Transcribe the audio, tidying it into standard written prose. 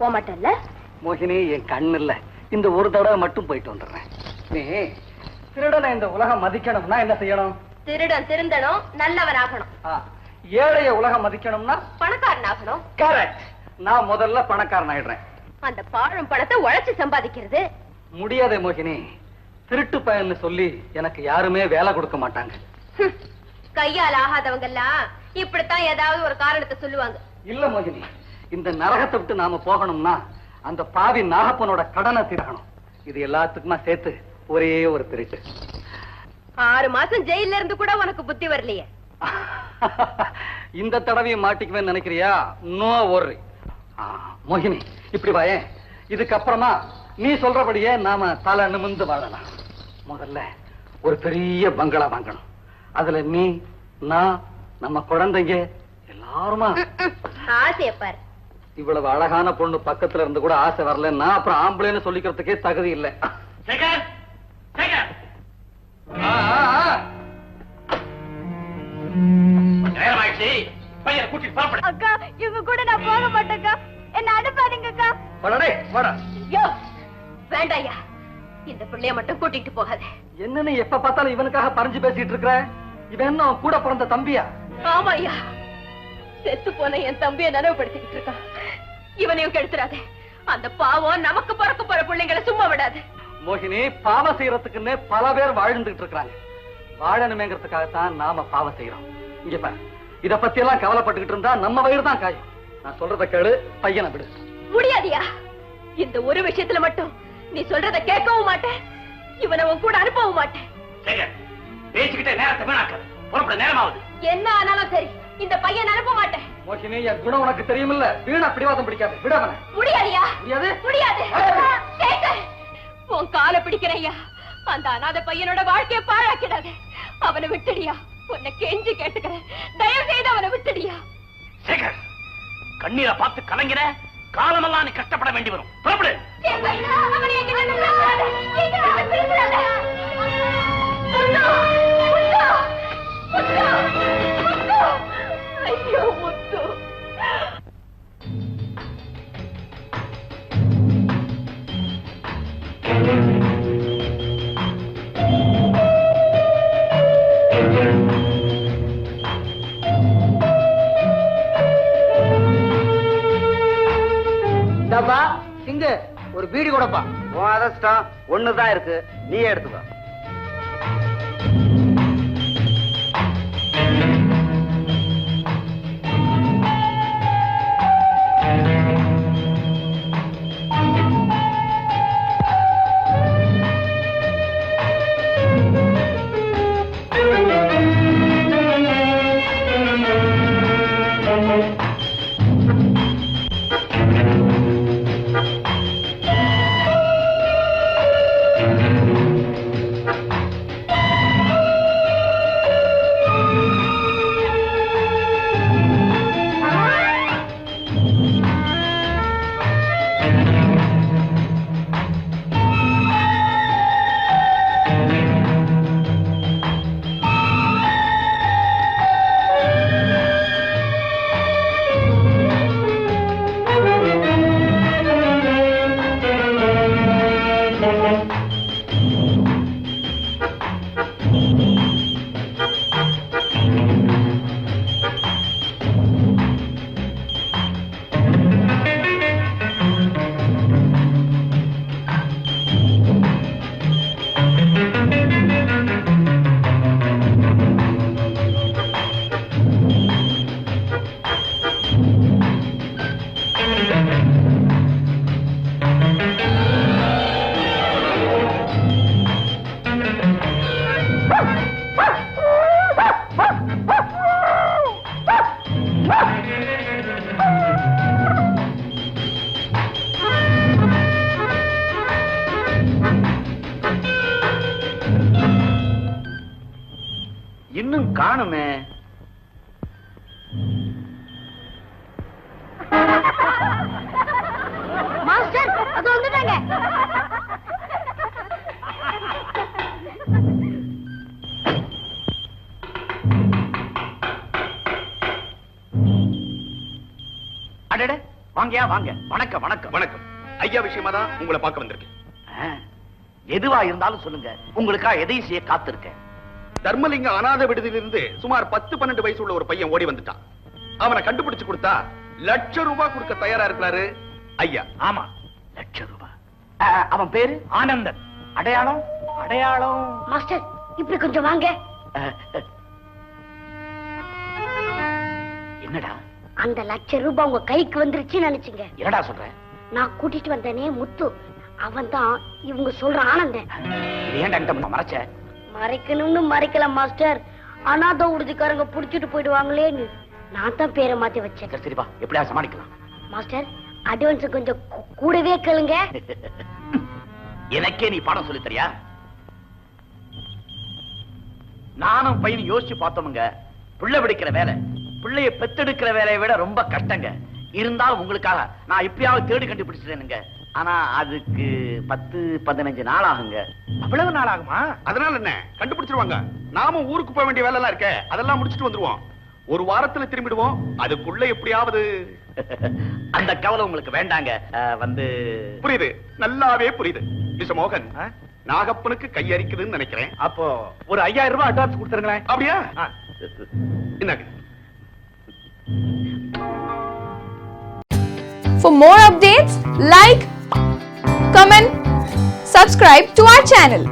போக மாட்டேன்ல? மோகினி, என் கண்ணு இல்ல, இந்த ஒரு தடவை மட்டும் போயிட்டு வந்துடுறேன். நீ திருடனை இந்த உலகம் மதிக்கணும்னா என்ன செய்யணும்? திருடன் திருந்தணும், நல்லவன் ஆகணும். ஏழைய உலகம் மதிக்கணும்னா பணக்காரன் ஆகணும். கரெக்ட். நான் முதல்ல பணக்காரன் ஆயிடுறேன். அந்த பாழும் பணத்தை உழைச்சு சம்பாதிக்கிறது முடியாதே மோகினி. திருட்டு பயன்னு சொல்லி எனக்கு யாருமே வேலை கொடுக்க மாட்டாங்க. கையால் ஆகாதவங்க எல்லாம் இப்படித்தான் ஏதாவது ஒரு காரணத்தை சொல்லுவாங்க. இல்ல மோகினி, இந்த நரகத்தை விட்டு நாம போகணும்னா அந்த பாவி நாகப்பனோட கடனை தீரணும். இது எல்லாத்துக்குமா சேர்த்து ஒரே ஒரு திருட்டு. 6 மாசம் ஜெயில இருந்து கூட உனக்கு புத்தி வரலையே. இந்த தடவையும் மாட்டிக்குவேன்னு நினைக்கிறியா? No worry. மோகினி, இப்படி வாயே. இதுக்கப்புறமா நீ சொல்றபடியே நாம தலை நிமிர்ந்து வாழலாம். முதல்ல ஒரு பெரிய பங்களா வாங்கணும். அதுல நீ, நான், நம்ம குழந்தைங்க எல்லாருமா. ஆசையப்பாரு. இவ்வளவு அழகான பொண்ணு பக்கத்துல இருந்து கூட ஆசை வரலன்னா அப்புறம் ஆம்பளைன்னு சொல்லிக்கிறதுக்கே தகுதி இல்லை. அக்கா, இவங்க கூட நான் போக மாட்டேக்கா. என்ன அனுப்பாதீங்கக்கா. வேண்டாயா, இந்த பிள்ளைய மட்டும் கூட்டிட்டு போகாத. என்னன்னு எப்ப பார்த்தாலும் இவனுக்காக பறிஞ்சு பேசிட்டு இருக்கிற? இவன் என்ன கூட பிறந்த தம்பியா? ஆமாய்யா, செத்து போன என் தம்பிய நினைவுபடுத்திக்கிட்டு இருக்கான். இவனையும் கெடுத்துறாதே. அந்த பாவம் நமக்கு பிறக்க போற பிள்ளைங்களை சும்மா விடாது. மோகினி, பாவம் செய்யறதுக்குன்னு பல பேர் வாழ்ந்துட்டு இருக்காங்க. வாழணுமேங்கிறதுக்காகத்தான் நாம பாவம் செய்யறோம். இங்க பாரு, இத பத்தி எல்லாம் கவலைப்பட்டுக்கிட்டு இருந்தா நம்ம வயிறு தான் காயும். நான் சொல்றத கேளு, பையனை விடு. முடியாதியா, இந்த ஒரு விஷயத்துல மட்டும் நீ சொல்றத கேட்கவும் மாட்டேன், இவனை உன் கூட அனுப்பவும் மாட்டேன். பேசிக்கிட்டே நேரத்தை வீணாக்காத. புறப்பட நேரமாவது. என்ன ஆனாலும் சரி, இந்த பையன் அனுப்ப மாட்டேன். மோகினி, என் குணம் உனக்கு தெரியுமில்ல. வீணா பிடிவாதம் பிடிக்காது. விடவன. முடியாதியா. முடியாது. முடியாது. உன் காலை பிடிக்கிறையா. அந்த அநாத பையனோட வாழ்க்கையை பாழாக்கிடாத. அவனை விட்டுடியா. உன்னை கெஞ்சி கேட்டுக்கிறேன், தயவு செய்து அவனை விட்டுடியா. சேகர், கண்ணீரை பார்த்து கலங்கிற காலமெல்லாம் நீ கஷ்டப்பட வேண்டி வரும். புறப்படு. ஐயோ முத்து. சிங்க, ஒரு பீடி கூடப்பா. அதிர்ஷ்டம் ஒண்ணுதான் இருக்கு, நீ எடுத்துக்கோ. இன்னும் காணுமே. மாஸ்டர், அது வந்துட்டாங்க. அடடே, வாங்கயா வாங்க. வணக்கம் வணக்கம். வணக்கம். ஐயா விஷயமா தான் உங்களை பார்க்க வந்திருக்கேன். எதுவா இருந்தாலும் சொல்லுங்க, உங்களுக்கா எதையும் செய்ய காத்திருக்கேன். தர்மலிங்க அநாத விடுதியிலிருந்து சுமார் 10-12 வயசு உள்ள ஒரு பையன் ஓடி வந்துட்டான். அவனை கண்டுபிடிச்சு கொடுத்தா ₹1,00,000 கொடுக்க தயாரா இருக்கிறாரு ஐயா. ஆமா, ₹1,00,000. அவன் பேரு ஆனந்தன். அடையாளம் அடையாளம் மாஸ்டர் இப்படி கொஞ்சம் வாங்க. என்னடா அந்த ₹1,00,000 உங்க கைக்கு வந்துருச்சுன்னு நினைச்சுங்க. என்னடா சொல்ற? நான் கூட்டிட்டு வந்தேனே முத்து, அவன் தான் இவங்க சொல்ற ஆனந்தன். இது ஏன்டா என்கிட்ட மறைச்ச? மறைக்கணும்னு மறைக்கல மாஸ்டர், அனாதை உறுதிக்காரங்க புடிச்சிட்டு போயிடுவாங்களேன்னு நான் தான் பேரை மாத்தி வச்சேன். சரி சரி வா, எப்படியா சமாளிக்கலாம். மாஸ்டர் அட்வான்ஸ் கொஞ்சம் கூடவே கேளுங்க. எனக்கே நீ பாடம் சொல்லி தரியா? நானும் பையன் யோசிச்சு பார்த்தோமுங்க. பிள்ளை பிடிக்கிற வேலை பிள்ளைய பெத்தெடுக்கிற வேலையை விட ரொம்ப கஷ்டங்க. இருந்தாலும் உங்களுக்காக நான் இப்பயாவது தேடி கண்டுபிடிச்சிட்டேனுங்க. ஆனா அதுக்கு 10-15 நாள் ஆகுங்க. அவ்வளவு நாள் ஆகுமா? அதனால என்ன, கண்டுபிடிச்சிருவாங்க. நாமும் ஊருக்கு போக வேண்டிய வேலை எல்லாம் இருக்க, அதெல்லாம் முடிச்சிட்டு வந்துருவோம். ஒரு வாரத்துல திரும்பிடுவோம். அதுக்குள்ள எப்படியாவது. அந்த கவலை உங்களுக்கு வேண்டாங்க. புரியுது, நல்லாவே புரியுது. மிஸ்டர் மோகன், நாகப்பனுக்கு கையரிக்குதுன்னு நினைக்கிறேன். அப்போ ஒரு ₹5,000 அட்வான்ஸ் கொடுத்துருங்களேன். அப்படியா? இந்தாங்க. For more updates, like, comment, subscribe to our channel.